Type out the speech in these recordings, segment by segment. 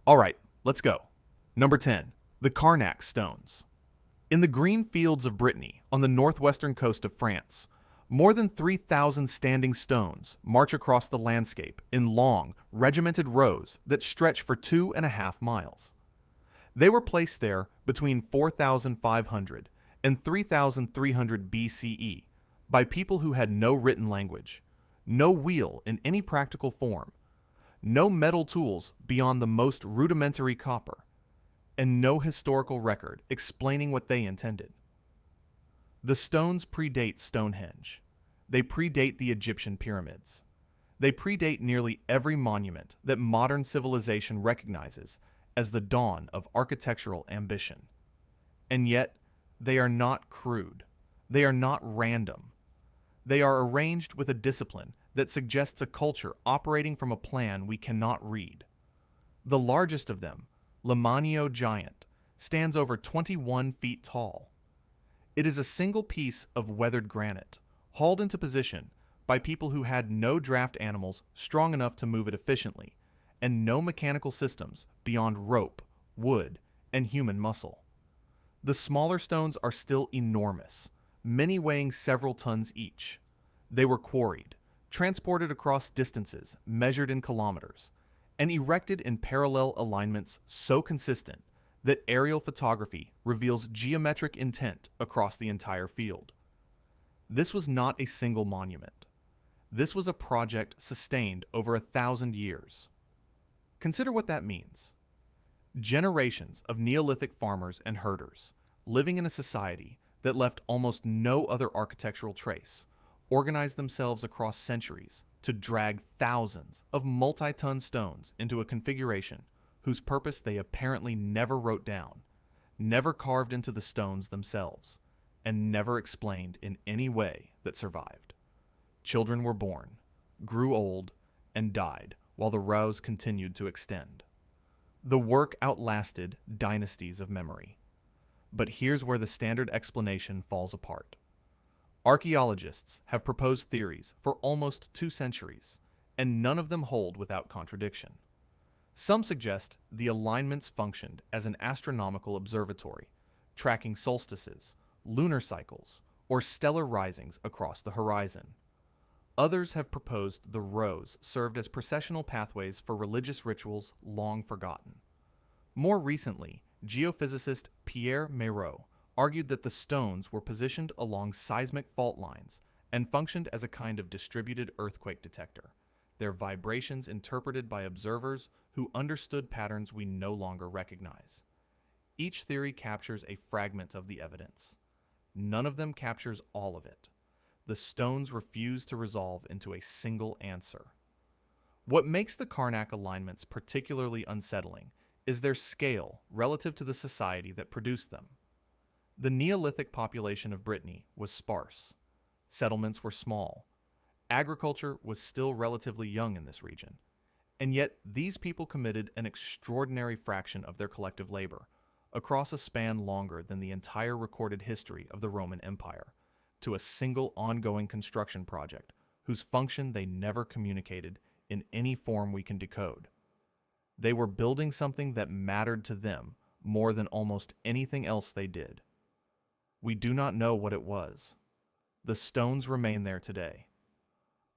All right, let's go. Number 10. The Carnac Stones. In the green fields of Brittany, on the northwestern coast of France, more than 3,000 standing stones march across the landscape in long, regimented rows that stretch for 2.5 miles. They were placed there between 4,500 and 3,300 BCE by people who had no written language, no wheel in any practical form, no metal tools beyond the most rudimentary copper, and no historical record explaining what they intended. The stones predate Stonehenge. They predate the Egyptian pyramids. They predate nearly every monument that modern civilization recognizes as the dawn of architectural ambition. And yet, they are not crude. They are not random. They are arranged with a discipline that suggests a culture operating from a plan we cannot read. The largest of them, Limanio Giant, stands over 21 feet tall. It is a single piece of weathered granite, hauled into position by people who had no draft animals strong enough to move it efficiently, and no mechanical systems beyond rope, wood, and human muscle. The smaller stones are still enormous, many weighing several tons each. They were quarried, transported across distances measured in kilometers, and erected in parallel alignments so consistent that aerial photography reveals geometric intent across the entire field. This was not a single monument. This was a project sustained over 1,000 years. Consider what that means. Generations of Neolithic farmers and herders, living in a society that left almost no other architectural trace, organized themselves across centuries to drag thousands of multi-ton stones into a configuration whose purpose they apparently never wrote down, never carved into the stones themselves, and never explained in any way that survived. Children were born, grew old, and died while the rows continued to extend. The work outlasted dynasties of memory. But here's where the standard explanation falls apart. Archaeologists have proposed theories for almost 2 centuries, and none of them hold without contradiction. Some suggest the alignments functioned as an astronomical observatory, tracking solstices, lunar cycles, or stellar risings across the horizon. Others have proposed the rows served as processional pathways for religious rituals long forgotten. More recently, geophysicist Pierre Méreau argued that the stones were positioned along seismic fault lines and functioned as a kind of distributed earthquake detector, their vibrations interpreted by observers who understood patterns we no longer recognize. Each theory captures a fragment of the evidence. None of them captures all of it. The stones refuse to resolve into a single answer. What makes the Carnac alignments particularly unsettling is their scale relative to the society that produced them. The Neolithic population of Brittany was sparse. Settlements were small. Agriculture was still relatively young in this region. And yet, these people committed an extraordinary fraction of their collective labor, across a span longer than the entire recorded history of the Roman Empire, to a single ongoing construction project whose function they never communicated in any form we can decode. They were building something that mattered to them more than almost anything else they did. We do not know what it was. The stones remain there today.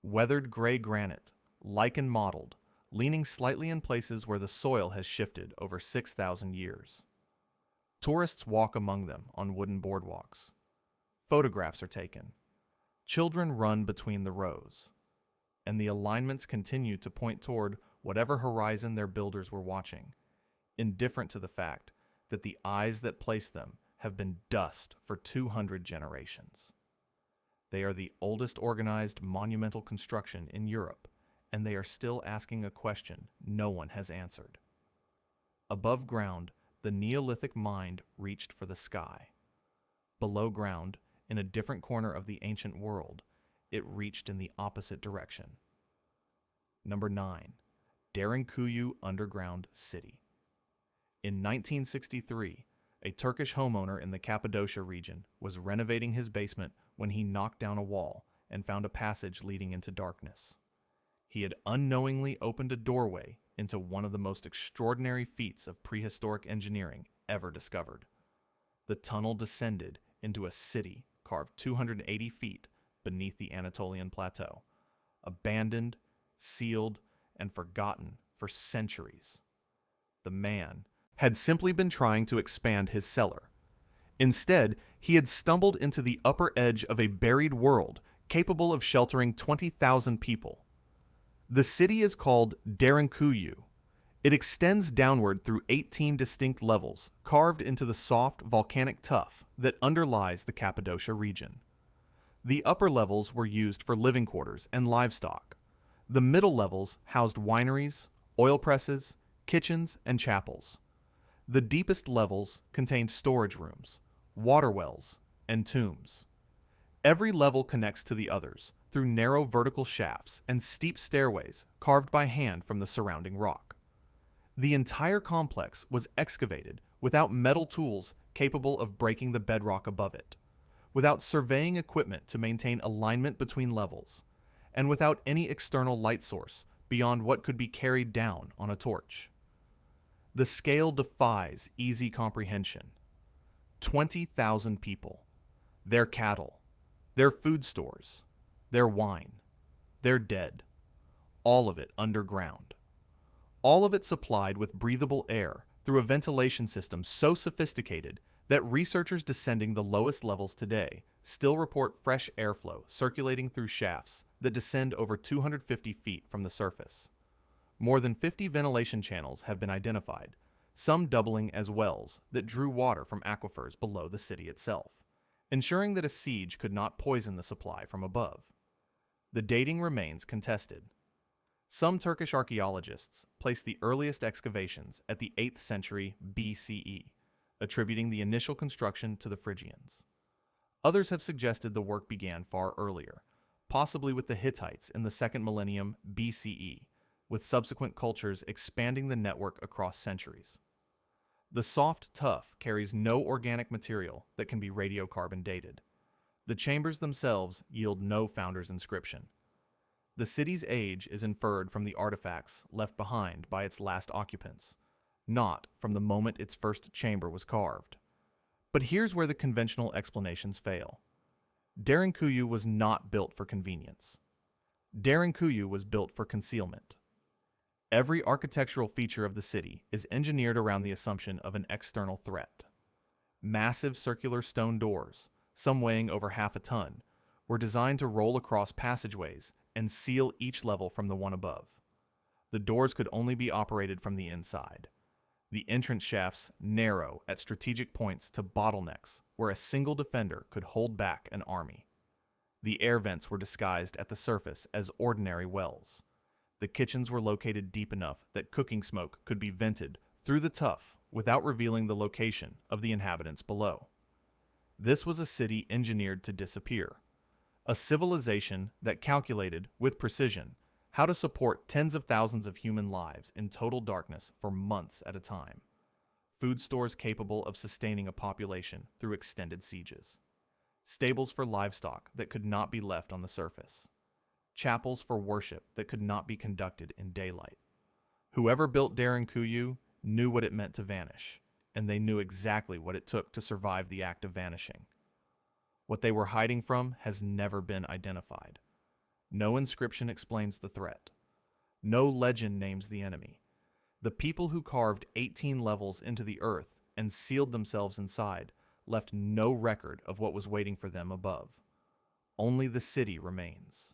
Weathered gray granite, lichen mottled, leaning slightly in places where the soil has shifted over 6,000 years. Tourists walk among them on wooden boardwalks. Photographs are taken. Children run between the rows. And the alignments continue to point toward whatever horizon their builders were watching, indifferent to the fact that the eyes that placed them have been dust for 200 generations. They are the oldest organized monumental construction in Europe, and they are still asking a question no one has answered. Above ground, the Neolithic mind reached for the sky. Below ground, in a different corner of the ancient world, it reached in the opposite direction. Number 9. Derinkuyu Underground City. In 1963, a Turkish homeowner in the Cappadocia region was renovating his basement when he knocked down a wall and found a passage leading into darkness. He had unknowingly opened a doorway into one of the most extraordinary feats of prehistoric engineering ever discovered. The tunnel descended into a city carved 280 feet beneath the Anatolian plateau, abandoned, sealed, and forgotten for centuries. The man had simply been trying to expand his cellar. Instead, he had stumbled into the upper edge of a buried world capable of sheltering 20,000 people. The city is called Derinkuyu. It extends downward through 18 distinct levels carved into the soft volcanic tuff that underlies the Cappadocia region. The upper levels were used for living quarters and livestock. The middle levels housed wineries, oil presses, kitchens, and chapels. The deepest levels contained storage rooms, water wells, and tombs. Every level connects to the others through narrow vertical shafts and steep stairways carved by hand from the surrounding rock. The entire complex was excavated without metal tools capable of breaking the bedrock above it, without surveying equipment to maintain alignment between levels, and without any external light source beyond what could be carried down on a torch. The scale defies easy comprehension. 20,000 people, their cattle, their food stores, their wine, their dead, all of it underground. All of it supplied with breathable air through a ventilation system so sophisticated that researchers descending the lowest levels today still report fresh airflow circulating through shafts that descend over 250 feet from the surface. More than 50 ventilation channels have been identified, some doubling as wells that drew water from aquifers below the city itself, ensuring that a siege could not poison the supply from above. The dating remains contested. Some Turkish archaeologists place the earliest excavations at the 8th century BCE, attributing the initial construction to the Phrygians. Others have suggested the work began far earlier, possibly with the Hittites in the 2nd millennium BCE, with subsequent cultures expanding the network across centuries. The soft tuff carries no organic material that can be radiocarbon dated. The chambers themselves yield no founder's inscription. The city's age is inferred from the artifacts left behind by its last occupants, not from the moment its first chamber was carved. But here's where the conventional explanations fail. Derinkuyu was not built for convenience. Derinkuyu was built for concealment. Every architectural feature of the city is engineered around the assumption of an external threat. Massive circular stone doors, some weighing over half a ton, were designed to roll across passageways and seal each level from the one above. The doors could only be operated from the inside. The entrance shafts narrow at strategic points to bottlenecks where a single defender could hold back an army. The air vents were disguised at the surface as ordinary wells. The kitchens were located deep enough that cooking smoke could be vented through the tuff without revealing the location of the inhabitants below. This was a city engineered to disappear. A civilization that calculated, with precision, how to support tens of thousands of human lives in total darkness for months at a time. Food stores capable of sustaining a population through extended sieges. Stables for livestock that could not be left on the surface. Chapels for worship that could not be conducted in daylight. Whoever built Derinkuyu knew what it meant to vanish, and they knew exactly what it took to survive the act of vanishing. What they were hiding from has never been identified. No inscription explains the threat. No legend names the enemy. The people who carved 18 levels into the earth and sealed themselves inside left no record of what was waiting for them above. Only the city remains.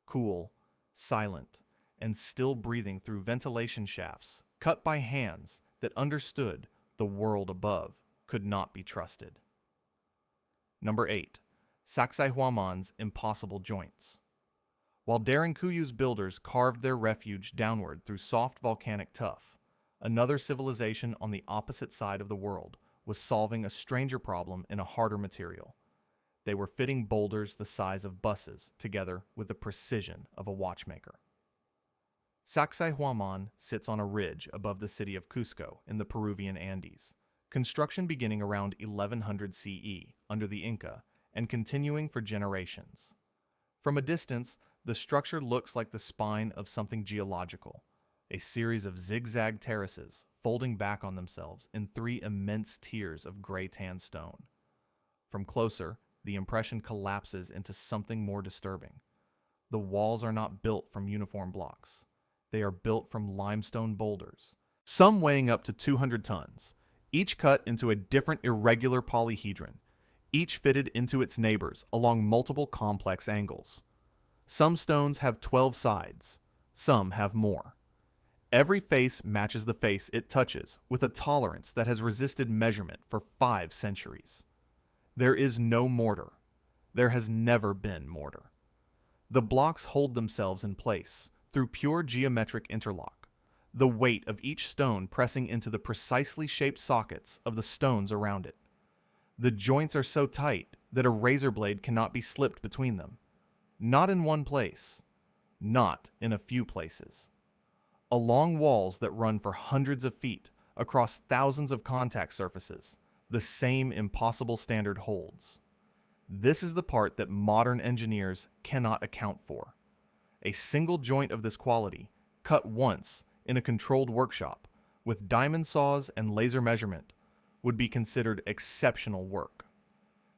Cool, silent, and still breathing through ventilation shafts cut by hands that understood the world above could not be trusted. Number 8. Sacsayhuamán's impossible joints. While Derinkuyu's builders carved their refuge downward through soft volcanic tuff, another civilization on the opposite side of the world was solving a stranger problem in a harder material. They were fitting boulders the size of buses together with the precision of a watchmaker. Sacsayhuamán sits on a ridge above the city of Cusco in the Peruvian Andes, construction beginning around 1100 CE under the Inca and continuing for generations. From a distance, the structure looks like the spine of something geological, a series of zigzag terraces folding back on themselves in three immense tiers of gray-tan stone. From closer, the impression collapses into something more disturbing. The walls are not built from uniform blocks. They are built from limestone boulders, some weighing up to 200 tons, each cut into a different irregular polyhedron, each fitted into its neighbors along multiple complex angles. Some stones have 12 sides, some have more. Every face matches the face it touches with a tolerance that has resisted measurement for 5 centuries. There is no mortar. There has never been mortar. The blocks hold themselves in place through pure geometric interlock, the weight of each stone pressing into the precisely shaped sockets of the stones around it. The joints are so tight that a razor blade cannot be slipped between them. Not in one place. Not in a few places. Along walls that run for hundreds of feet across thousands of contact surfaces, the same impossible standard holds. This is the part that modern engineers cannot account for. A single joint of this quality, cut once in a controlled workshop with diamond saws and laser measurement, would be considered exceptional work.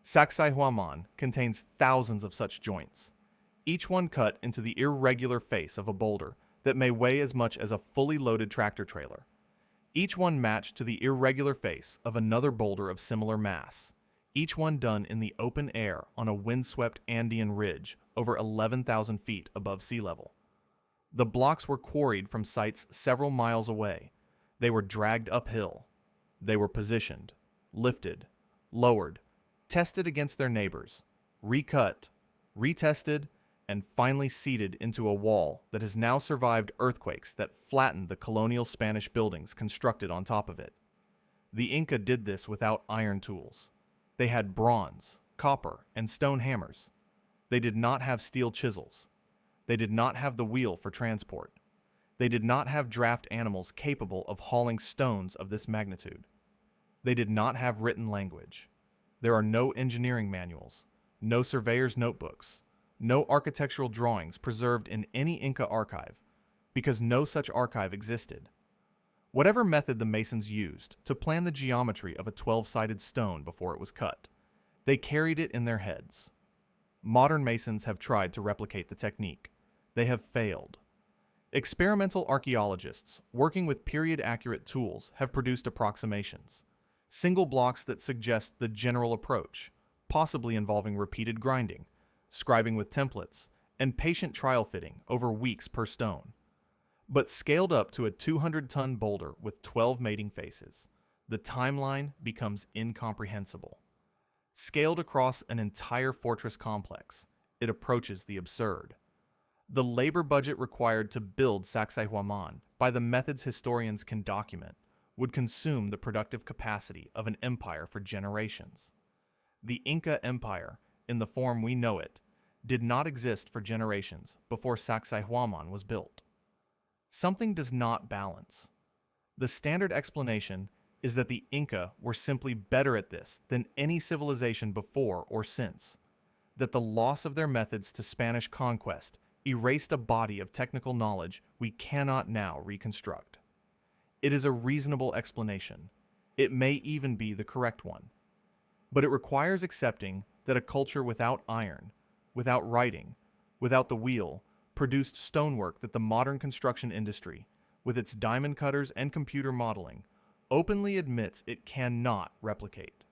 Sacsayhuamán contains thousands of such joints, each one cut into the irregular face of a boulder that may weigh as much as a fully loaded tractor trailer, each one matched to the irregular face of another boulder of similar mass, each one done in the open air on a windswept Andean ridge over 11,000 feet above sea level. The blocks were quarried from sites several miles away. They were dragged uphill. They were positioned, lifted, lowered, tested against their neighbors, recut, retested, and finally seated into a wall that has now survived earthquakes that flattened the colonial Spanish buildings constructed on top of it. The Inca did this without iron tools. They had bronze, copper, and stone hammers. They did not have steel chisels. They did not have the wheel for transport. They did not have draft animals capable of hauling stones of this magnitude. They did not have written language. There are no engineering manuals, no surveyor's notebooks, no architectural drawings preserved in any Inca archive, because no such archive existed. Whatever method the masons used to plan the geometry of a 12-sided stone before it was cut, they carried it in their heads. Modern masons have tried to replicate the technique. They have failed. Experimental archaeologists working with period-accurate tools have produced approximations, single blocks that suggest the general approach, possibly involving repeated grinding, scribing with templates, and patient trial fitting over weeks per stone. But scaled up to a 200-ton boulder with 12 mating faces, the timeline becomes incomprehensible. Scaled across an entire fortress complex, it approaches the absurd. The labor budget required to build Sacsayhuamán, by the methods historians can document, would consume the productive capacity of an empire for generations. The Inca Empire, in the form we know it, did not exist for generations before Sacsayhuamán was built. Something does not balance. The standard explanation is that the Inca were simply better at this than any civilization before or since, that the loss of their methods to Spanish conquest erased a body of technical knowledge we cannot now reconstruct. It is a reasonable explanation. It may even be the correct one. But it requires accepting that a culture without iron, without writing, without the wheel, produced stonework that the modern construction industry, with its diamond cutters and computer modeling, openly admits it cannot replicate.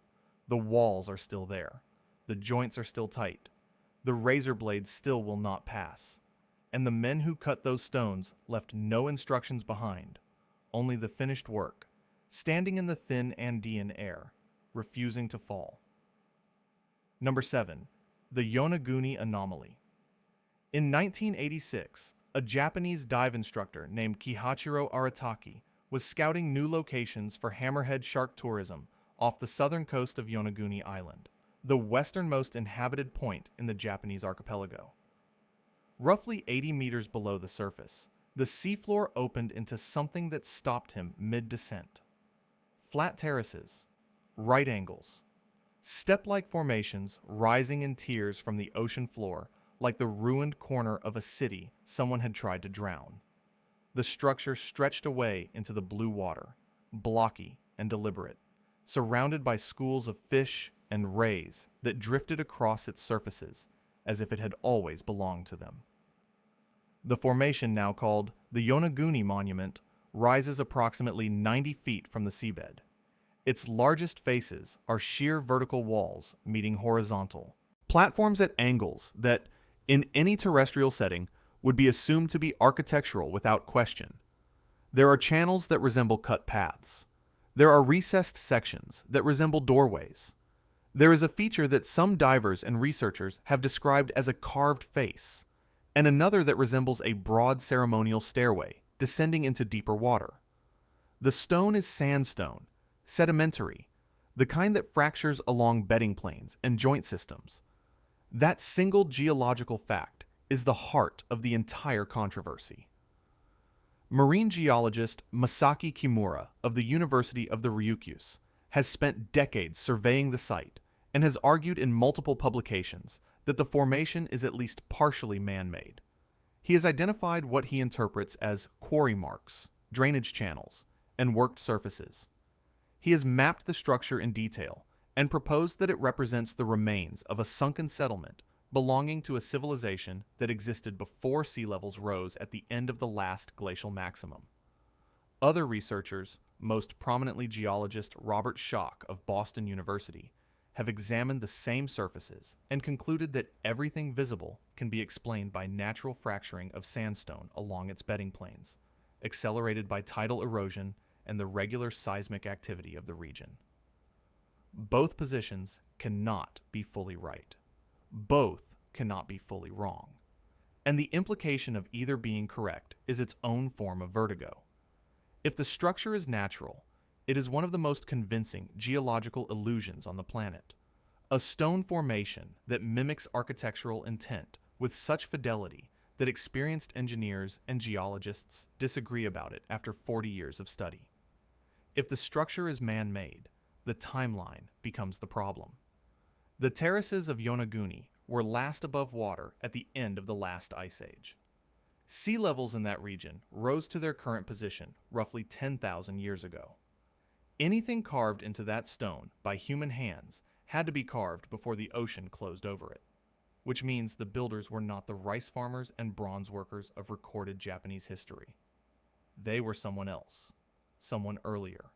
The walls are still there. The joints are still tight. The razor blades still will not pass. And the men who cut those stones left no instructions behind, only the finished work, standing in the thin Andean air, refusing to fall. Number 7. The Yonaguni anomaly. In 1986, a Japanese dive instructor named Kihachiro Arataki was scouting new locations for hammerhead shark tourism off the southern coast of Yonaguni Island, the westernmost inhabited point in the Japanese archipelago. Roughly 80 meters below the surface, the seafloor opened into something that stopped him mid-descent. Flat terraces, right angles, step-like formations rising in tiers from the ocean floor like the ruined corner of a city someone had tried to drown. the structure stretched away into the blue water, blocky and deliberate, surrounded by schools of fish and rays that drifted across its surfaces as if it had always belonged to them. The formation, now called the Yonaguni Monument, rises approximately 90 feet from the seabed. Its largest faces are sheer vertical walls meeting horizontal, platforms at angles that, in any terrestrial setting, would be assumed to be architectural without question. There are channels that resemble cut paths. There are recessed sections that resemble doorways. There is a feature that some divers and researchers have described as a carved face, and another that resembles a broad ceremonial stairway descending into deeper water. The stone is sandstone, sedimentary, the kind that fractures along bedding planes and joint systems. That single geological fact is the heart of the entire controversy. Marine geologist Masaki Kimura of the University of the Ryukyus has spent decades surveying the site and has argued in multiple publications that the formation is at least partially man-made. He has identified what he interprets as quarry marks, drainage channels, and worked surfaces. He has mapped the structure in detail and proposed that it represents the remains of a sunken settlement belonging to a civilization that existed before sea levels rose at the end of the last glacial maximum. Other researchers, most prominently geologist Robert Schoch of Boston University, have examined the same surfaces and concluded that everything visible can be explained by natural fracturing of sandstone along its bedding planes, accelerated by tidal erosion and the regular seismic activity of the region. Both positions cannot be fully right. Both cannot be fully wrong. And the implication of either being correct is its own form of vertigo. If the structure is natural, it is one of the most convincing geological illusions on the planet. A stone formation that mimics architectural intent with such fidelity that experienced engineers and geologists disagree about it after 40 years of study. If the structure is man-made, the timeline becomes the problem. The terraces of Yonaguni were last above water at the end of the last ice age. Sea levels in that region rose to their current position roughly 10,000 years ago. Anything carved into that stone by human hands had to be carved before the ocean closed over it, which means the builders were not the rice farmers and bronze workers of recorded Japanese history. They were someone else, someone earlier,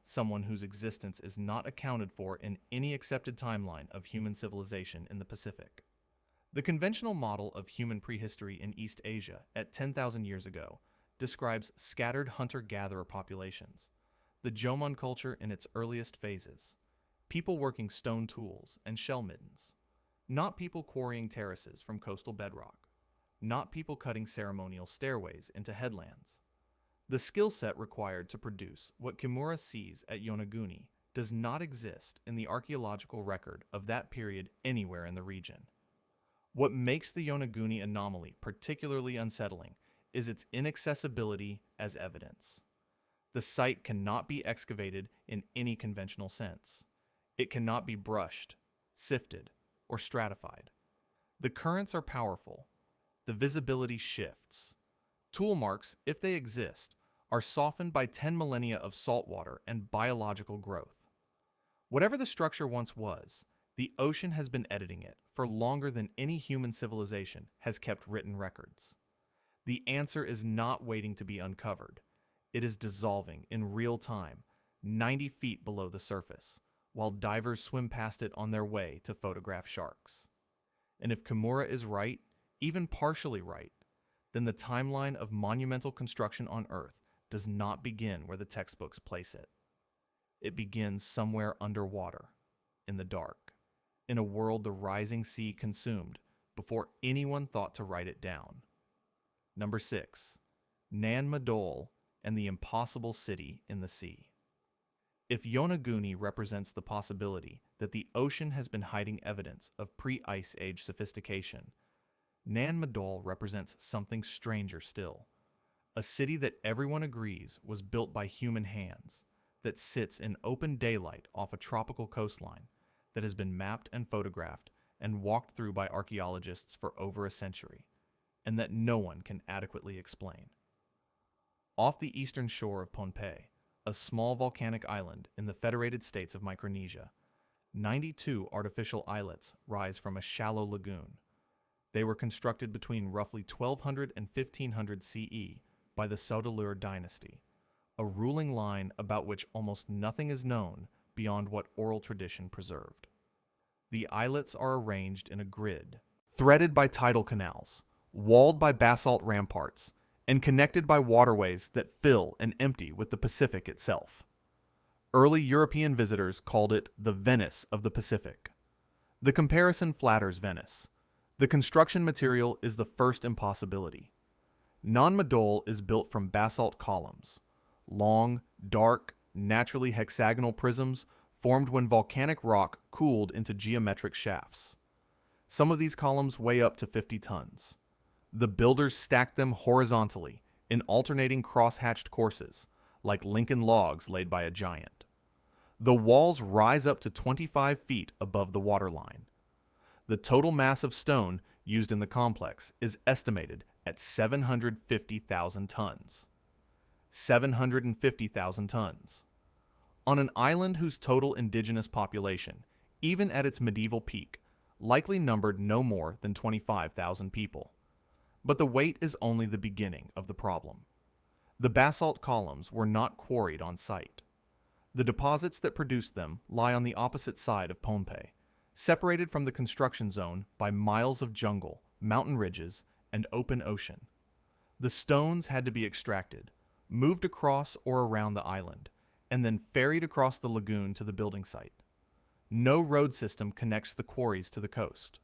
someone whose existence is not accounted for in any accepted timeline of human civilization in the Pacific. The conventional model of human prehistory in East Asia at 10,000 years ago describes scattered hunter-gatherer populations, the Jomon culture in its earliest phases, people working stone tools and shell middens, not people quarrying terraces from coastal bedrock, not people cutting ceremonial stairways into headlands. The skill set required to produce what Kimura sees at Yonaguni does not exist in the archaeological record of that period anywhere in the region. What makes the Yonaguni anomaly particularly unsettling is its inaccessibility as evidence. The site cannot be excavated in any conventional sense. It cannot be brushed, sifted, or stratified. The currents are powerful. The visibility shifts. Tool marks, if they exist, are softened by 10 millennia of saltwater and biological growth. Whatever the structure once was, the ocean has been editing it for longer than any human civilization has kept written records. The answer is not waiting to be uncovered. It is dissolving in real time, 90 feet below the surface, while divers swim past it on their way to photograph sharks. And if Kimura is right, even partially right, then the timeline of monumental construction on Earth does not begin where the textbooks place it. It begins somewhere underwater, in the dark, in a world the rising sea consumed before anyone thought to write it down. Number 6. Nan Madol and the Impossible City in the Sea. If Yonaguni represents the possibility that the ocean has been hiding evidence of pre-Ice Age sophistication, Nan Madol represents something stranger still. A city that everyone agrees was built by human hands, that sits in open daylight off a tropical coastline, that has been mapped and photographed and walked through by archaeologists for over a century, and that no one can adequately explain. Off the eastern shore of Pohnpei, a small volcanic island in the Federated States of Micronesia, 92 artificial islets rise from a shallow lagoon. They were constructed between roughly 1200 and 1500 CE by the Saudeleur dynasty, a ruling line about which almost nothing is known beyond what oral tradition preserved. The islets are arranged in a grid, threaded by tidal canals, walled by basalt ramparts, and connected by waterways that fill and empty with the Pacific itself. Early European visitors called it the Venice of the Pacific. The comparison flatters Venice. The construction material is the first impossibility. Nan Madol is built from basalt columns, long, dark, naturally hexagonal prisms formed when volcanic rock cooled into geometric shafts. Some of these columns weigh up to 50 tons. The builders stacked them horizontally in alternating cross-hatched courses, like Lincoln logs laid by a giant. The walls rise up to 25 feet above the waterline. The total mass of stone used in the complex is estimated at 750,000 tons. 750,000 tons. On an island whose total indigenous population, even at its medieval peak, likely numbered no more than 25,000 people. But the weight is only the beginning of the problem. The basalt columns were not quarried on site. The deposits that produced them lie on the opposite side of Pohnpei, separated from the construction zone by miles of jungle, mountain ridges, and open ocean. The stones had to be extracted, moved across or around the island, and then ferried across the lagoon to the building site. No road system connects the quarries to the coast.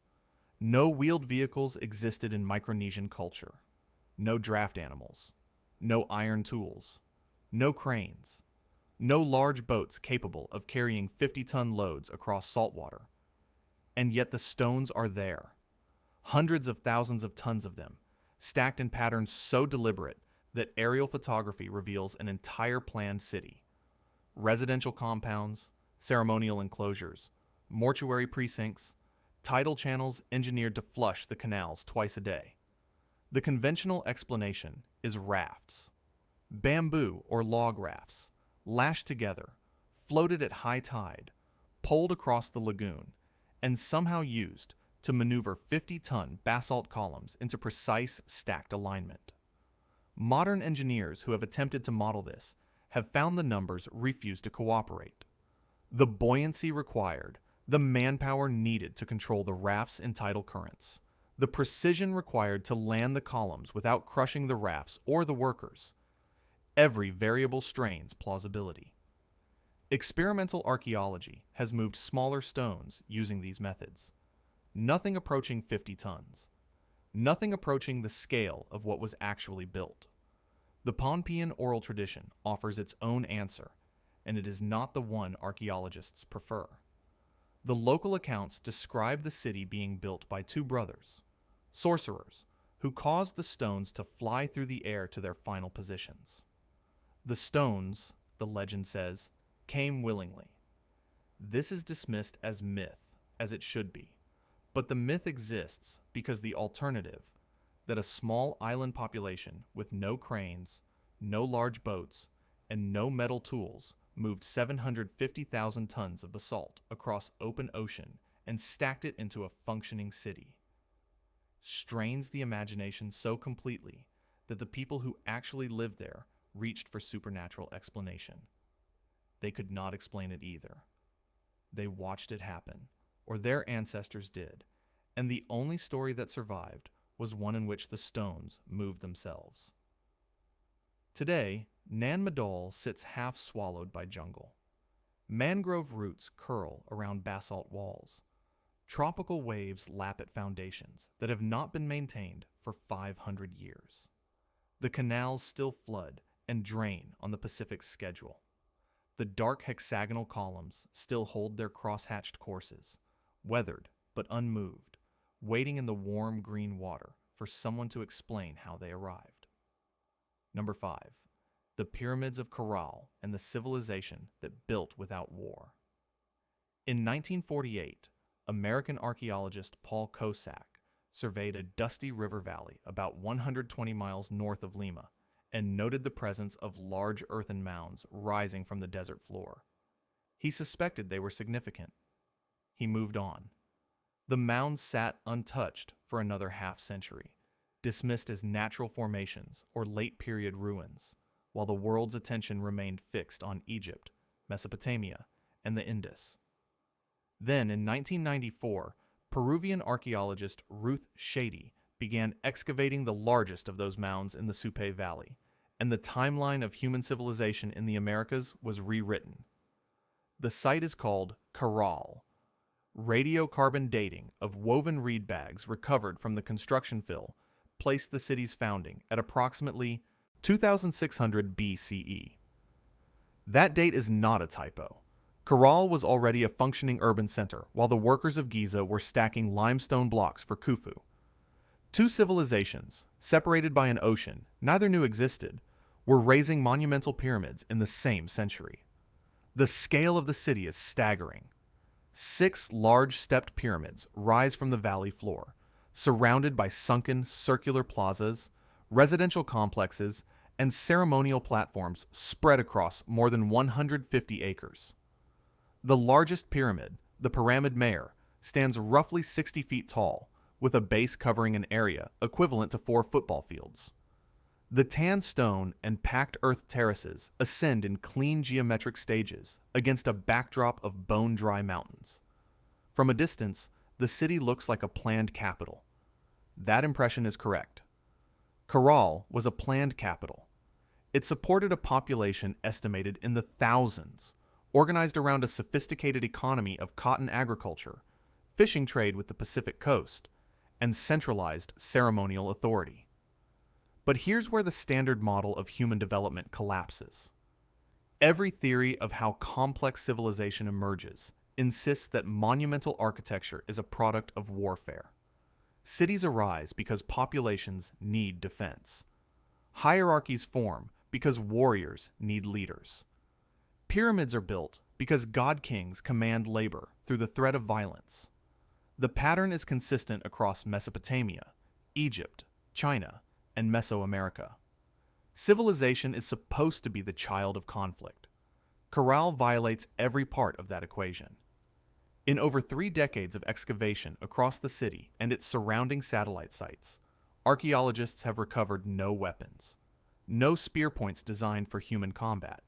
No wheeled vehicles existed in Micronesian culture. No draft animals. No iron tools. No cranes. No large boats capable of carrying 50-ton loads across saltwater. And yet the stones are there. Hundreds of thousands of tons of them, stacked in patterns so deliberate that aerial photography reveals an entire planned city. Residential compounds, ceremonial enclosures, mortuary precincts, tidal channels engineered to flush the canals twice a day. The conventional explanation is rafts. Bamboo or log rafts, lashed together, floated at high tide, poled across the lagoon, and somehow used to maneuver 50-ton basalt columns into precise stacked alignment. Modern engineers who have attempted to model this have found the numbers refuse to cooperate. The buoyancy required, the manpower needed to control the rafts and tidal currents, the precision required to land the columns without crushing the rafts or the workers. Every variable strains plausibility. Experimental archaeology has moved smaller stones using these methods. Nothing approaching 50 tons. Nothing approaching the scale of what was actually built. The Pohnpeian oral tradition offers its own answer, and it is not the one archaeologists prefer. The local accounts describe the city being built by two brothers, sorcerers, who caused the stones to fly through the air to their final positions. The stones, the legend says, came willingly. This is dismissed as myth, as it should be. But the myth exists because the alternative, that a small island population with no cranes, no large boats, and no metal tools moved 750,000 tons of basalt across open ocean and stacked it into a functioning city, strains the imagination so completely that the people who actually lived there reached for supernatural explanation. They could not explain it either. They watched it happen, or their ancestors did, and the only story that survived was one in which the stones moved themselves. Today, Nan Madol sits half swallowed by jungle. Mangrove roots curl around basalt walls. Tropical waves lap at foundations that have not been maintained for 500 years. The canals still flood and drain on the Pacific's schedule. The dark hexagonal columns still hold their cross-hatched courses, weathered but unmoved, waiting in the warm green water for someone to explain how they arrived. Number 5. The Pyramids of Caral and the civilization that built without war. In 1948, American archaeologist Paul Kosak surveyed a dusty river valley about 120 miles north of Lima and noted the presence of large earthen mounds rising from the desert floor. He suspected they were significant. He moved on. The mounds sat untouched for another half-century, dismissed as natural formations or late-period ruins, while the world's attention remained fixed on Egypt, Mesopotamia, and the Indus. Then, in 1994, Peruvian archaeologist Ruth Shady began excavating the largest of those mounds in the Supe Valley, and the timeline of human civilization in the Americas was rewritten. The site is called Caral. Radiocarbon dating of woven reed bags recovered from the construction fill placed the city's founding at approximately 2600 BCE. That date is not a typo. Caral was already a functioning urban center while the workers of Giza were stacking limestone blocks for Khufu. Two civilizations, separated by an ocean neither knew existed, were raising monumental pyramids in the same century. The scale of the city is staggering. 6 large stepped pyramids rise from the valley floor, surrounded by sunken circular plazas, residential complexes, and ceremonial platforms spread across more than 150 acres. The largest pyramid, the Pyramid Mayor, stands roughly 60 feet tall, with a base covering an area equivalent to 4 football fields. The tan stone and packed earth terraces ascend in clean geometric stages against a backdrop of bone-dry mountains. From a distance, the city looks like a planned capital. That impression is correct. Caral was a planned capital. It supported a population estimated in the thousands, organized around a sophisticated economy of cotton agriculture, fishing trade with the Pacific coast, and centralized ceremonial authority. But here's where the standard model of human development collapses. Every theory of how complex civilization emerges insists that monumental architecture is a product of warfare. Cities arise because populations need defense. Hierarchies form because warriors need leaders. Pyramids are built because god-kings command labor through the threat of violence. The pattern is consistent across Mesopotamia, Egypt, China, and Mesoamerica. Civilization is supposed to be the child of conflict. Caral violates every part of that equation. In over 3 decades of excavation across the city and its surrounding satellite sites, archaeologists have recovered no weapons, no spear points designed for human combat,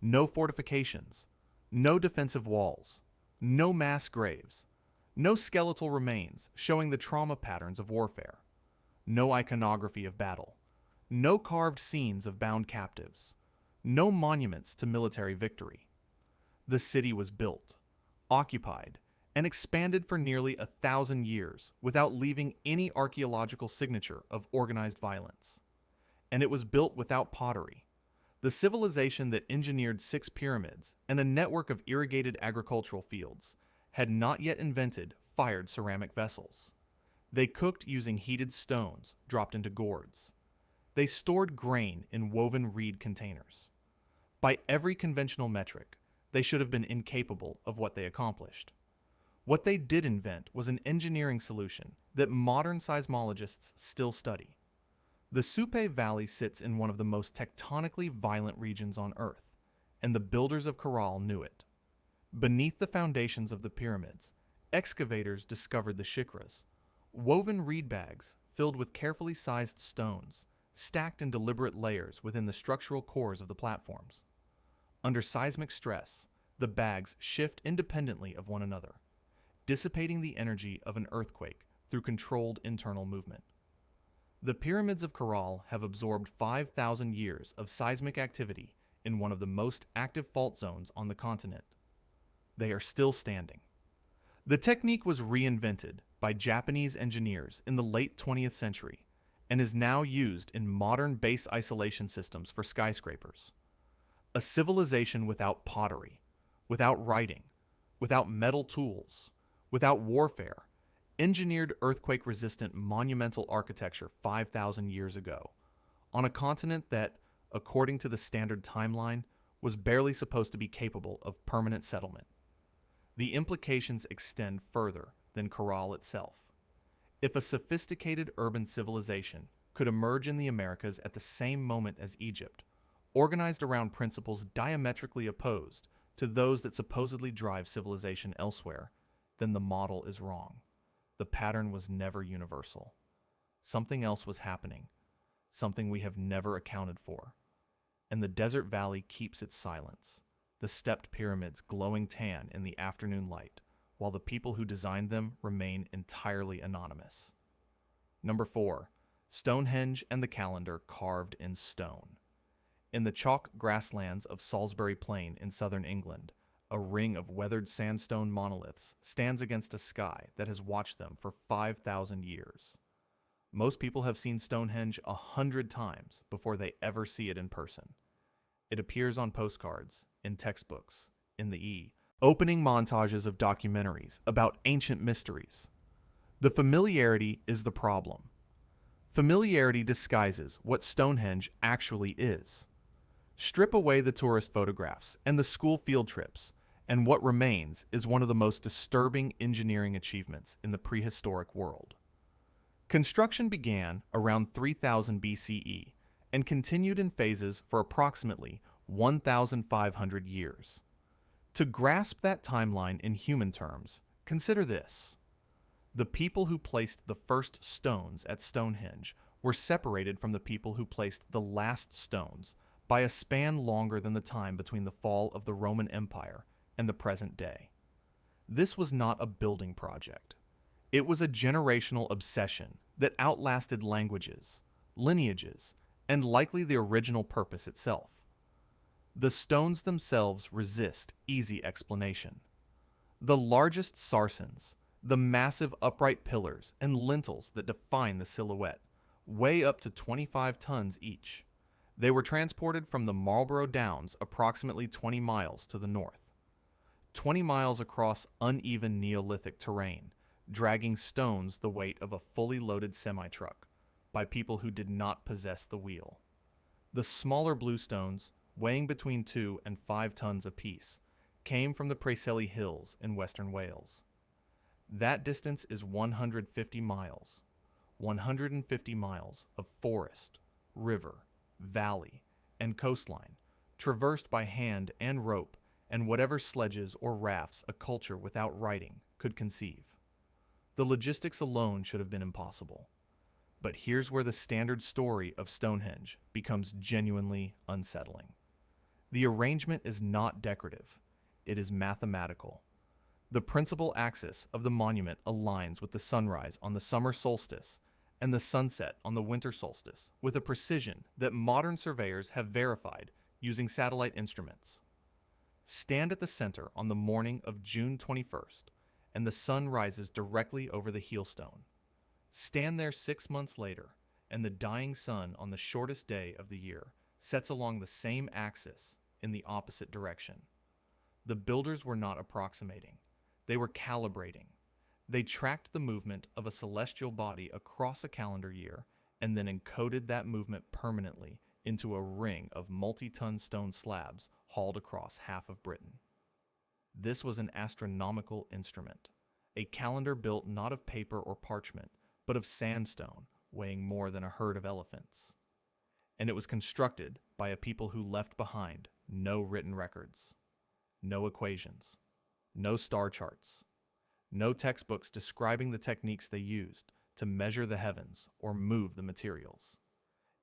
no fortifications, no defensive walls, no mass graves, no skeletal remains showing the trauma patterns of warfare, no iconography of battle, no carved scenes of bound captives, no monuments to military victory. The city was built, occupied, and expanded for nearly 1,000 years without leaving any archaeological signature of organized violence. And it was built without pottery. The civilization that engineered 6 pyramids and a network of irrigated agricultural fields had not yet invented fired ceramic vessels. They cooked using heated stones dropped into gourds. They stored grain in woven reed containers. By every conventional metric, they should have been incapable of what they accomplished. What they did invent was an engineering solution that modern seismologists still study. The Supe Valley sits in one of the most tectonically violent regions on Earth, and the builders of Caral knew it. Beneath the foundations of the pyramids, excavators discovered the shikras, woven reed bags filled with carefully sized stones, stacked in deliberate layers within the structural cores of the platforms. Under seismic stress, the bags shift independently of one another, dissipating the energy of an earthquake through controlled internal movement. The pyramids of Caral have absorbed 5,000 years of seismic activity in one of the most active fault zones on the continent. They are still standing. The technique was reinvented by Japanese engineers in the late 20th century and is now used in modern base isolation systems for skyscrapers. A civilization without pottery, without writing, without metal tools, without warfare, engineered earthquake-resistant monumental architecture 5,000 years ago, on a continent that, according to the standard timeline, was barely supposed to be capable of permanent settlement. The implications extend further than Caral itself. If a sophisticated urban civilization could emerge in the Americas at the same moment as Egypt, organized around principles diametrically opposed to those that supposedly drive civilization elsewhere, then the model is wrong. The pattern was never universal. Something else was happening, something we have never accounted for. And the desert valley keeps its silence, the stepped pyramids glowing tan in the afternoon light, while the people who designed them remain entirely anonymous. Number 4. Stonehenge and the calendar carved in stone. In the chalk grasslands of Salisbury Plain in southern England, a ring of weathered sandstone monoliths stands against a sky that has watched them for 5,000 years. Most people have seen Stonehenge 100 times before they ever see it in person. It appears on postcards, in textbooks, in the opening montages of documentaries about ancient mysteries. The familiarity is the problem. Familiarity disguises what Stonehenge actually is. Strip away the tourist photographs and the school field trips, and what remains is one of the most disturbing engineering achievements in the prehistoric world. Construction began around 3000 BCE and continued in phases for approximately 1,500 years. To grasp that timeline in human terms, consider this. The people who placed the first stones at Stonehenge were separated from the people who placed the last stones by a span longer than the time between the fall of the Roman Empire and the present day. This was not a building project. It was a generational obsession that outlasted languages, lineages, and likely the original purpose itself. The stones themselves resist easy explanation. The largest sarsens, the massive upright pillars and lintels that define the silhouette, weigh up to 25 tons each. They were transported from the Marlborough Downs approximately 20 miles to the north. 20 miles across uneven Neolithic terrain, dragging stones the weight of a fully loaded semi-truck by people who did not possess the wheel. The smaller bluestones, weighing between 2 and 5 tons apiece, came from the Preseli Hills in western Wales. That distance is 150 miles. 150 miles of forest, river, valley, and coastline, traversed by hand and rope and whatever sledges or rafts a culture without writing could conceive. The logistics alone should have been impossible. But here's where the standard story of Stonehenge becomes genuinely unsettling. The arrangement is not decorative, it is mathematical. The principal axis of the monument aligns with the sunrise on the summer solstice and the sunset on the winter solstice with a precision that modern surveyors have verified using satellite instruments. Stand at the center on the morning of June 21st, and the sun rises directly over the heelstone. Stand there 6 months later, and the dying sun on the shortest day of the year sets along the same axis in the opposite direction. The builders were not approximating. They were calibrating. They tracked the movement of a celestial body across a calendar year and then encoded that movement permanently into a ring of multi-ton stone slabs hauled across half of Britain. This was an astronomical instrument, a calendar built not of paper or parchment, but of sandstone, weighing more than a herd of elephants. And it was constructed by a people who left behind no written records, no equations, no star charts, no textbooks describing the techniques they used to measure the heavens or move the materials.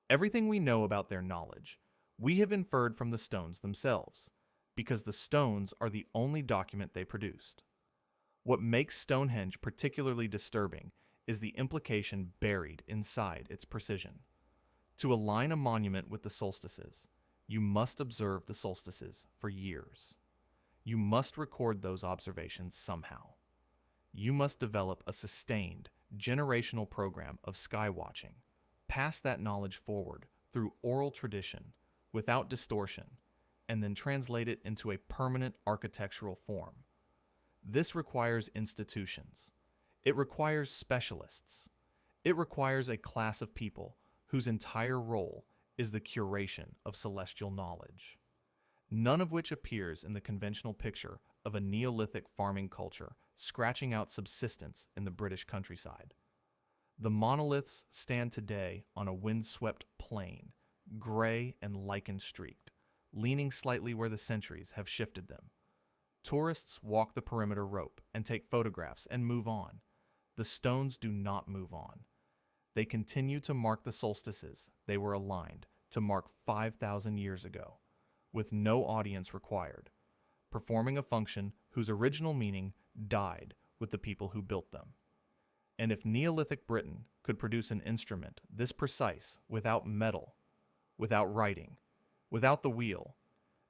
Everything we know about their knowledge, we have inferred from the stones themselves, because the stones are the only document they produced. What makes Stonehenge particularly disturbing is the implication buried inside its precision. To align a monument with the solstices, you must observe the solstices for years. You must record those observations somehow. You must develop a sustained, generational program of sky watching, pass that knowledge forward through oral tradition without distortion, and then translate it into a permanent architectural form. This requires institutions. It requires specialists. It requires a class of people whose entire role is the curation of celestial knowledge, none of which appears in the conventional picture of a Neolithic farming culture scratching out subsistence in the British countryside. The monoliths stand today on a windswept plain, gray and lichen-streaked, leaning slightly where the centuries have shifted them. Tourists walk the perimeter rope and take photographs and move on. The stones do not move on. They continue to mark the solstices they were aligned to mark 5,000 years ago, with no audience required, performing a function whose original meaning died with the people who built them. And if Neolithic Britain could produce an instrument this precise without metal, without writing, without the wheel,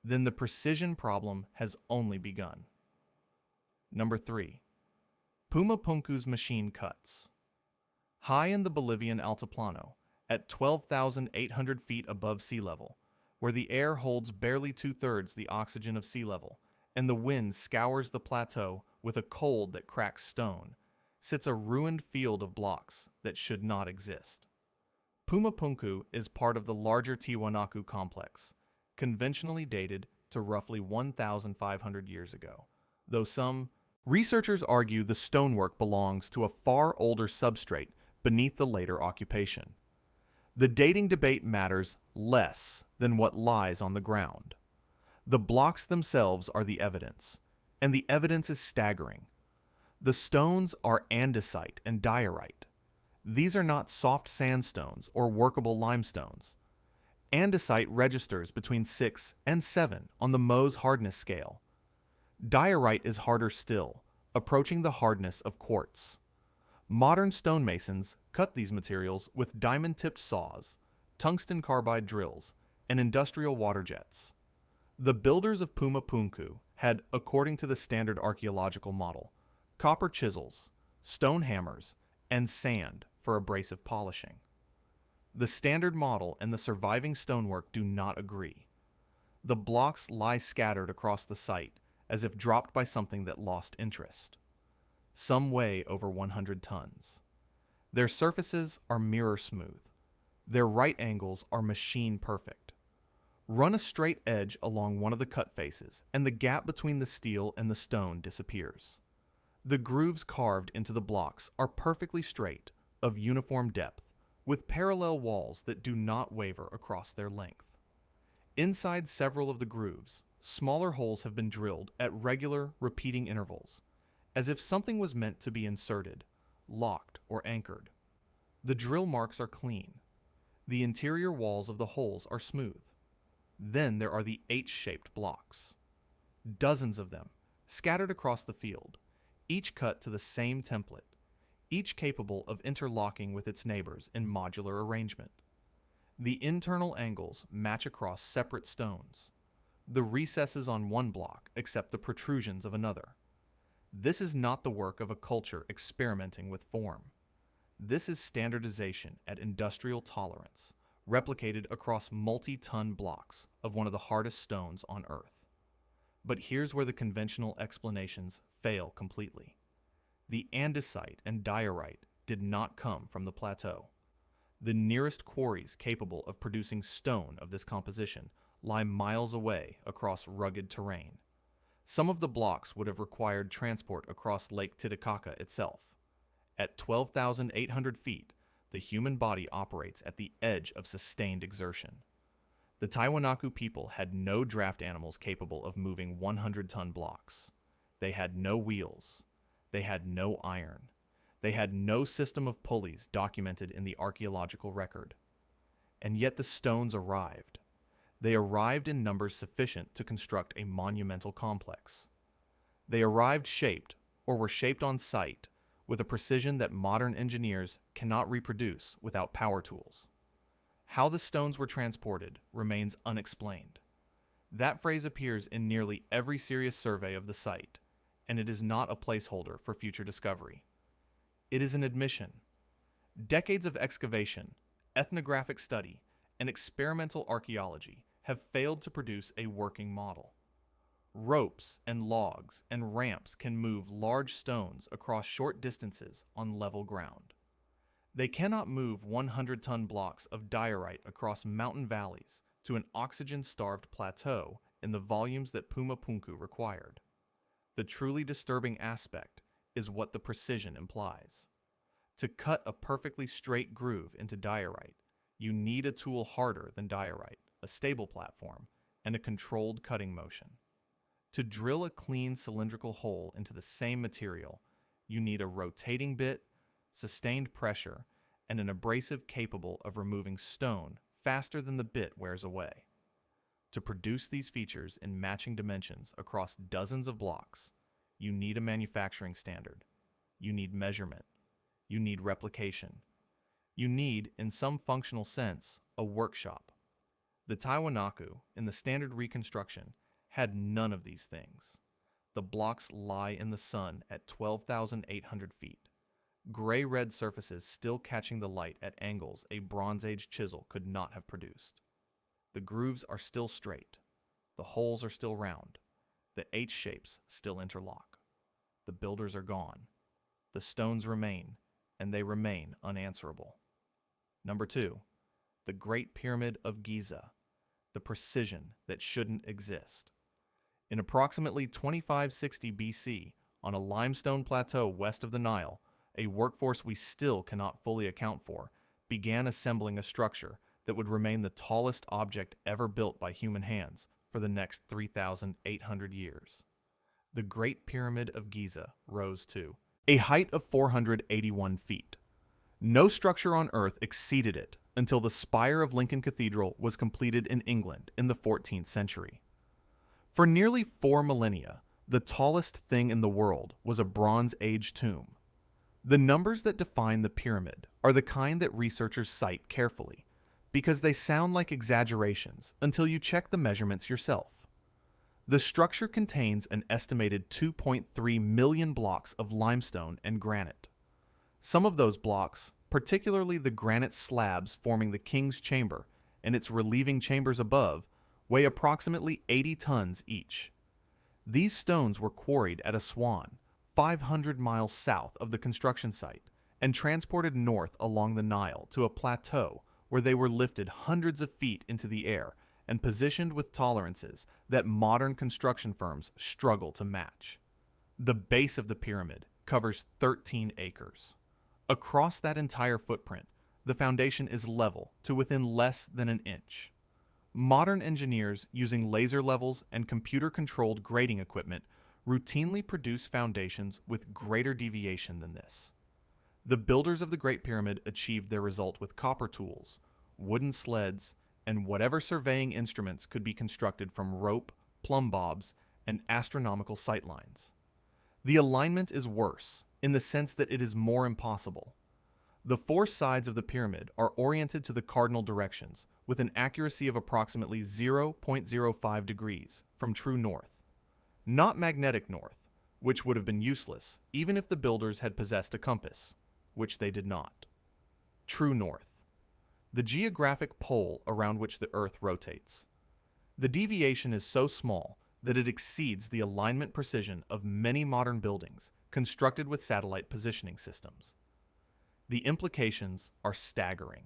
then the precision problem has only begun. Number 3. Puma Punku's machine cuts. High in the Bolivian Altiplano, at 12,800 feet above sea level, where the air holds barely 2/3 the oxygen of sea level, and the wind scours the plateau with a cold that cracks stone, sits a ruined field of blocks that should not exist. Puma Punku is part of the larger Tiwanaku complex, conventionally dated to roughly 1,500 years ago, though some researchers argue the stonework belongs to a far older substrate beneath the later occupation. The dating debate matters less than what lies on the ground. The blocks themselves are the evidence, and the evidence is staggering. The stones are andesite and diorite. These are not soft sandstones or workable limestones. Andesite registers between 6 and 7 on the Mohs hardness scale. Diorite is harder still, approaching the hardness of quartz. Modern stonemasons cut these materials with diamond-tipped saws, tungsten carbide drills, and industrial water jets. The builders of Puma Punku had, according to the standard archaeological model, copper chisels, stone hammers, and sand for abrasive polishing. The standard model and the surviving stonework do not agree. The blocks lie scattered across the site as if dropped by something that lost interest. Some weigh over 100 tons. Their surfaces are mirror smooth. Their right angles are machine perfect. Run a straight edge along one of the cut faces, and the gap between the steel and the stone disappears. The grooves carved into the blocks are perfectly straight, of uniform depth, with parallel walls that do not waver across their length. Inside several of the grooves, smaller holes have been drilled at regular, repeating intervals, as if something was meant to be inserted, locked, or anchored. The drill marks are clean. The interior walls of the holes are smooth. Then there are the H-shaped blocks. Dozens of them, scattered across the field, each cut to the same template, each capable of interlocking with its neighbors in modular arrangement. The internal angles match across separate stones. The recesses on one block accept the protrusions of another. This is not the work of a culture experimenting with form. This is standardization at industrial tolerance, replicated across multi-ton blocks of one of the hardest stones on Earth. But here's where the conventional explanations fail completely. The andesite and diorite did not come from the plateau. The nearest quarries capable of producing stone of this composition lie miles away across rugged terrain. Some of the blocks would have required transport across Lake Titicaca itself. At 12,800 feet, the human body operates at the edge of sustained exertion. The Tiwanaku people had no draft animals capable of moving 100-ton blocks. They had no wheels. They had no iron. They had no system of pulleys documented in the archaeological record. And yet the stones arrived. They arrived in numbers sufficient to construct a monumental complex. They arrived shaped, or were shaped on site, with a precision that modern engineers cannot reproduce without power tools. How the stones were transported remains unexplained. That phrase appears in nearly every serious survey of the site, and it is not a placeholder for future discovery. It is an admission. Decades of excavation, ethnographic study, and experimental archaeology have failed to produce a working model. Ropes and logs and ramps can move large stones across short distances on level ground. They cannot move 100-ton blocks of diorite across mountain valleys to an oxygen-starved plateau in the volumes that Puma Punku required. The truly disturbing aspect is what the precision implies. To cut a perfectly straight groove into diorite, you need a tool harder than diorite, a stable platform, and a controlled cutting motion. To drill a clean cylindrical hole into the same material, you need a rotating bit, sustained pressure, and an abrasive capable of removing stone faster than the bit wears away. To produce these features in matching dimensions across dozens of blocks, you need a manufacturing standard. You need measurement. You need replication. You need, in some functional sense, a workshop. The Tiwanaku, in the standard reconstruction, had none of these things. The blocks lie in the sun at 12,800 feet. Gray-red surfaces still catching the light at angles a Bronze Age chisel could not have produced. The grooves are still straight. The holes are still round. The H shapes still interlock. The builders are gone. The stones remain, and they remain unanswerable. Number 2, the Great Pyramid of Giza, the precision that shouldn't exist. In approximately 2560 BC, on a limestone plateau west of the Nile, a workforce we still cannot fully account for began assembling a structure that would remain the tallest object ever built by human hands for the next 3,800 years. The Great Pyramid of Giza rose to a height of 481 feet. No structure on Earth exceeded it until the spire of Lincoln Cathedral was completed in England in the 14th century. For nearly 4 millennia, the tallest thing in the world was a Bronze Age tomb. The numbers that define the pyramid are the kind that researchers cite carefully, because they sound like exaggerations until you check the measurements yourself. The structure contains an estimated 2.3 million blocks of limestone and granite. Some of those blocks, particularly the granite slabs forming the King's Chamber and its relieving chambers above, weigh approximately 80 tons each. These stones were quarried at Aswan, 500 miles south of the construction site, and transported north along the Nile to a plateau where they were lifted hundreds of feet into the air and positioned with tolerances that modern construction firms struggle to match. The base of the pyramid covers 13 acres. Across that entire footprint, the foundation is level to within less than an inch. Modern engineers using laser levels and computer-controlled grading equipment routinely produce foundations with greater deviation than this. The builders of the Great Pyramid achieved their result with copper tools, wooden sleds, and whatever surveying instruments could be constructed from rope, plumb bobs, and astronomical sightlines. The alignment is worse, in the sense that it is more impossible. The 4 sides of the pyramid are oriented to the cardinal directions, with an accuracy of approximately 0.05 degrees from true north. Not magnetic north, which would have been useless even if the builders had possessed a compass, which they did not. True north, the geographic pole around which the Earth rotates. The deviation is so small that it exceeds the alignment precision of many modern buildings constructed with satellite positioning systems. The implications are staggering.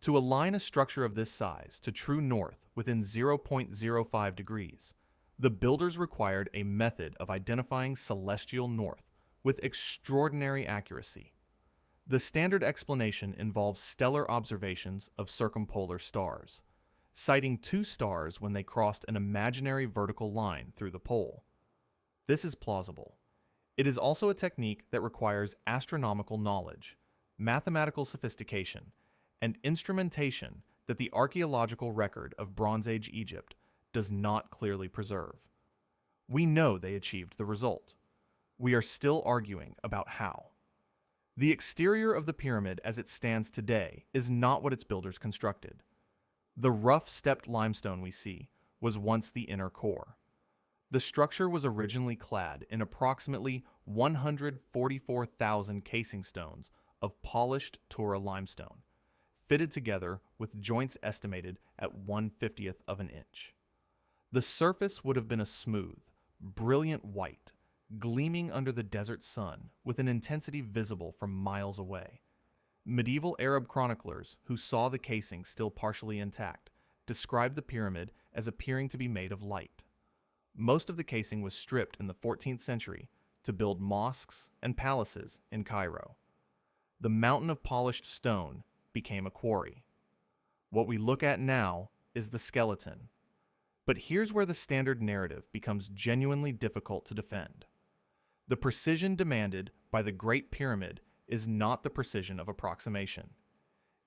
To align a structure of this size to true north within 0.05 degrees, the builders required a method of identifying celestial north with extraordinary accuracy. The standard explanation involves stellar observations of circumpolar stars, citing 2 stars when they crossed an imaginary vertical line through the pole. This is plausible. It is also a technique that requires astronomical knowledge, mathematical sophistication, and instrumentation that the archaeological record of Bronze Age Egypt does not clearly preserve. We know they achieved the result. We are still arguing about how. The exterior of the pyramid as it stands today is not what its builders constructed. The rough stepped limestone we see was once the inner core. The structure was originally clad in approximately 144,000 casing stones of polished Tura limestone, fitted together with joints estimated at 1/50th of an inch. The surface would have been a smooth, brilliant white, gleaming under the desert sun with an intensity visible from miles away. Medieval Arab chroniclers who saw the casing still partially intact described the pyramid as appearing to be made of light. Most of the casing was stripped in the 14th century to build mosques and palaces in Cairo. the mountain of polished stone became a quarry. What we look at now is the skeleton. But here's where the standard narrative becomes genuinely difficult to defend. The precision demanded by the Great Pyramid is not the precision of approximation.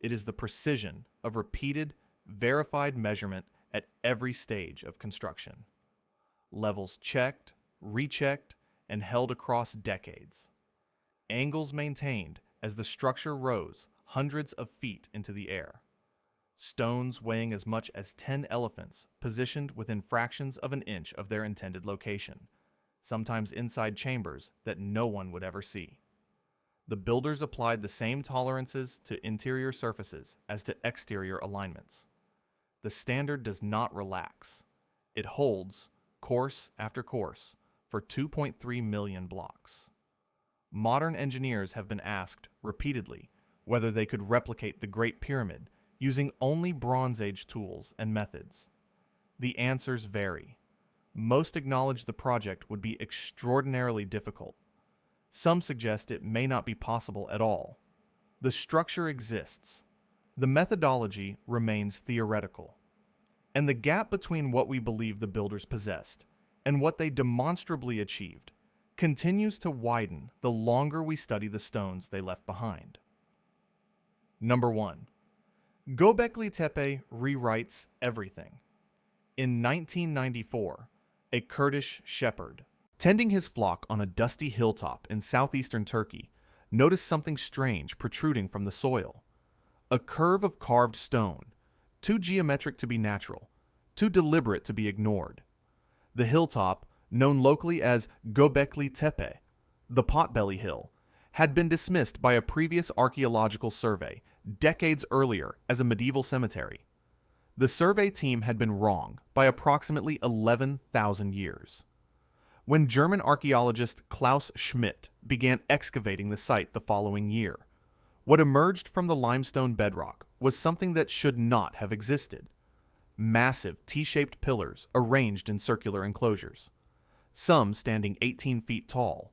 It is the precision of repeated, verified measurement at every stage of construction. Levels checked, rechecked, and held across decades. Angles maintained as the structure rose hundreds of feet into the air. Stones weighing as much as 10 elephants positioned within fractions of an inch of their intended location, sometimes inside chambers that no one would ever see. The builders applied the same tolerances to interior surfaces as to exterior alignments. The standard does not relax. It holds, course after course, for 2.3 million blocks. Modern engineers have been asked repeatedly whether they could replicate the Great Pyramid using only Bronze Age tools and methods. The answers vary. Most acknowledge the project would be extraordinarily difficult. Some suggest it may not be possible at all. The structure exists. The methodology remains theoretical. And the gap between what we believe the builders possessed and what they demonstrably achieved continues to widen the longer we study the stones they left behind. Number 1. Göbekli Tepe rewrites everything. In 1994, a Kurdish shepherd, tending his flock on a dusty hilltop in southeastern Turkey, noticed something strange protruding from the soil. A curve of carved stone, too geometric to be natural, too deliberate to be ignored. The hilltop, known locally as Göbekli Tepe, the Potbelly Hill, had been dismissed by a previous archaeological survey decades earlier as a medieval cemetery. The survey team had been wrong by approximately 11,000 years. When German archaeologist Klaus Schmidt began excavating the site the following year, what emerged from the limestone bedrock was something that should not have existed. Massive T-shaped pillars arranged in circular enclosures, some standing 18 feet tall,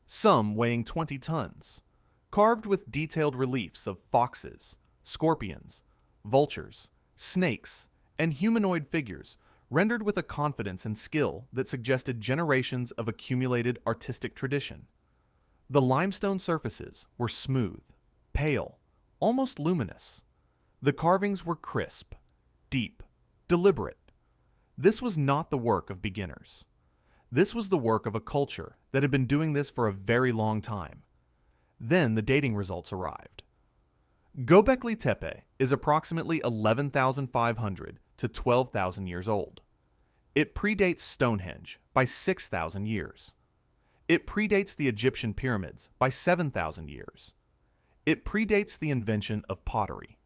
some weighing 20 tons, carved with detailed reliefs of foxes, scorpions, vultures, snakes, and humanoid figures rendered with a confidence and skill that suggested generations of accumulated artistic tradition. The limestone surfaces were smooth, pale, almost luminous. The carvings were crisp, deep, deliberate. This was not the work of beginners. This was the work of a culture that had been doing this for a very long time. Then the dating results arrived. Göbekli Tepe is approximately 11,500 to 12,000 years old. It predates Stonehenge by 6,000 years. It predates the Egyptian pyramids by 7,000 years. It predates the invention of pottery.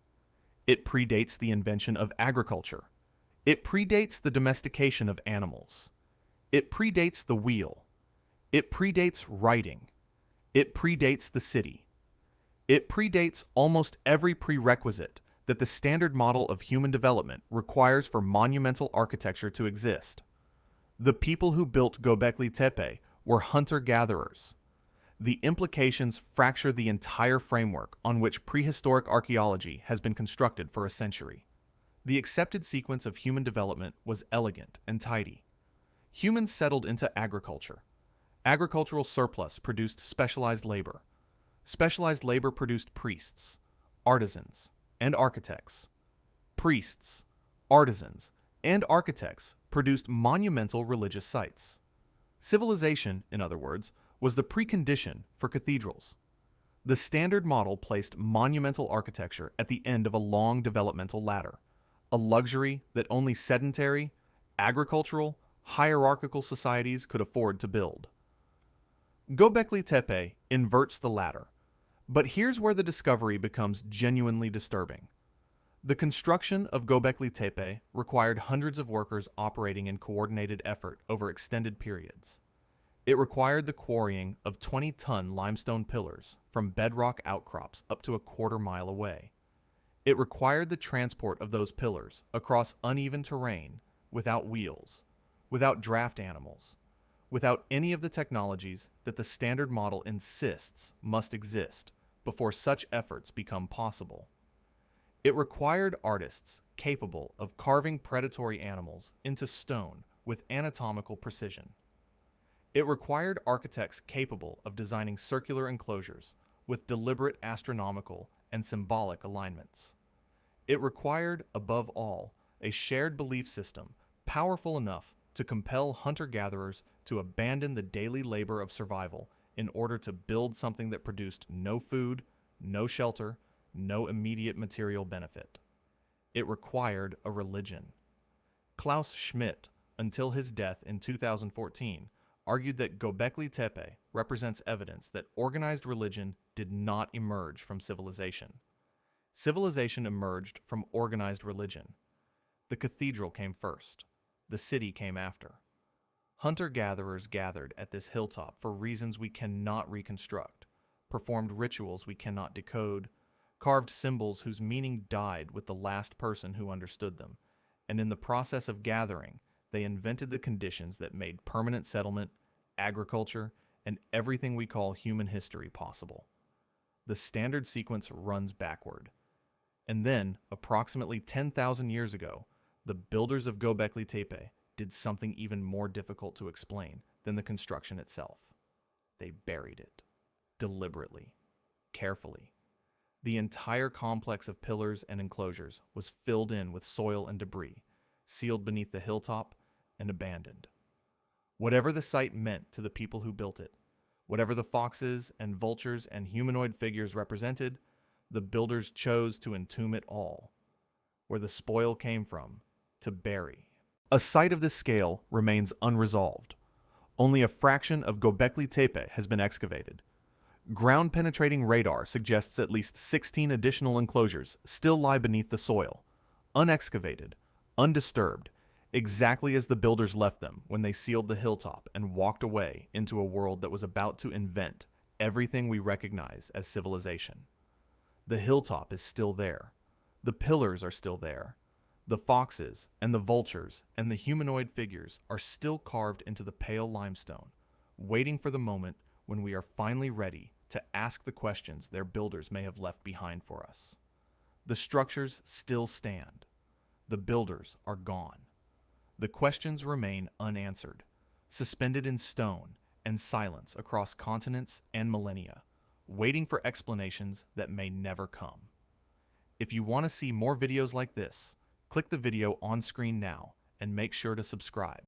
It predates the invention of agriculture. It predates the domestication of animals. It predates the wheel. It predates writing. It predates the city. It predates almost every prerequisite that the standard model of human development requires for monumental architecture to exist. The people who built Göbekli Tepe were hunter-gatherers. The implications fracture the entire framework on which prehistoric archaeology has been constructed for a century. The accepted sequence of human development was elegant and tidy. Humans settled into agriculture. Agricultural surplus produced specialized labor. Specialized labor produced priests, artisans, and architects. Priests, artisans, and architects produced monumental religious sites. Civilization, in other words, was the precondition for cathedrals. The standard model placed monumental architecture at the end of a long developmental ladder, a luxury that only sedentary, agricultural, hierarchical societies could afford to build. Göbekli Tepe inverts the ladder, but here's where the discovery becomes genuinely disturbing. The construction of Göbekli Tepe required hundreds of workers operating in coordinated effort over extended periods. It required the quarrying of 20-ton limestone pillars from bedrock outcrops up to a quarter-mile away. It required the transport of those pillars across uneven terrain without wheels, without draft animals, without any of the technologies that the standard model insists must exist before such efforts become possible. It required artists capable of carving predatory animals into stone with anatomical precision. It required architects capable of designing circular enclosures with deliberate astronomical and symbolic alignments. It required, above all, a shared belief system powerful enough to compel hunter-gatherers to abandon the daily labor of survival in order to build something that produced no food, no shelter, no immediate material benefit. It required a religion. Klaus Schmidt, until his death in 2014, argued that Göbekli Tepe represents evidence that organized religion did not emerge from civilization. Civilization emerged from organized religion. The cathedral came first. The city came after. Hunter-gatherers gathered at this hilltop for reasons we cannot reconstruct, performed rituals we cannot decode, carved symbols whose meaning died with the last person who understood them, and in the process of gathering, they invented the conditions that made permanent settlement, agriculture, and everything we call human history possible. The standard sequence runs backward. And then, approximately 10,000 years ago, the builders of Göbekli Tepe did something even more difficult to explain than the construction itself. They buried it. Deliberately. Carefully. The entire complex of pillars and enclosures was filled in with soil and debris, sealed beneath the hilltop, and abandoned. Whatever the site meant to the people who built it, whatever the foxes and vultures and humanoid figures represented, the builders chose to entomb it all. Where the spoil came from, to bury. A site of this scale remains unresolved. Only a fraction of Göbekli Tepe has been excavated. Ground-penetrating radar suggests at least 16 additional enclosures still lie beneath the soil, unexcavated, undisturbed, exactly as the builders left them when they sealed the hilltop and walked away into a world that was about to invent everything we recognize as civilization. The hilltop is still there. The pillars are still there. The foxes and the vultures and the humanoid figures are still carved into the pale limestone, waiting for the moment when we are finally ready to ask the questions their builders may have left behind for us. The structures still stand. The builders are gone. The questions remain unanswered, suspended in stone and silence across continents and millennia, waiting for explanations that may never come. If you want to see more videos like this, click the video on screen now and make sure to subscribe.